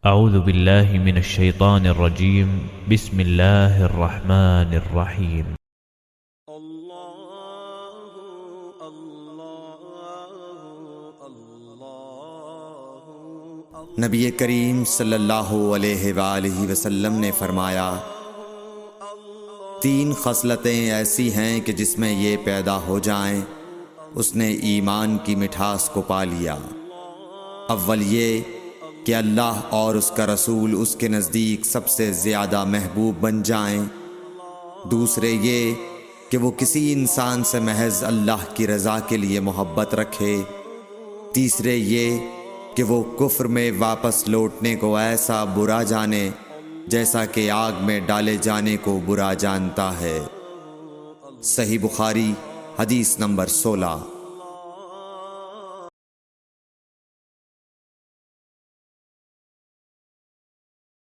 اعوذ باللہ من الشیطان الرجیم بسم اللہ الرحمن الرحیم نبی کریم صلی اللہ علیہ وآلہ وسلم نے فرمایا، تین خصلتیں ایسی ہیں کہ جس میں یہ پیدا ہو جائیں اس نے ایمان کی مٹھاس کو پا لیا۔ اول یہ کہ اللہ اور اس کا رسول اس کے نزدیک سب سے زیادہ محبوب بن جائیں۔ دوسرے یہ کہ وہ کسی انسان سے محض اللہ کی رضا کے لیے محبت رکھے۔ تیسرے یہ کہ وہ کفر میں واپس لوٹنے کو ایسا برا جانے جیسا کہ آگ میں ڈالے جانے کو برا جانتا ہے۔ صحیح بخاری حدیث نمبر 16۔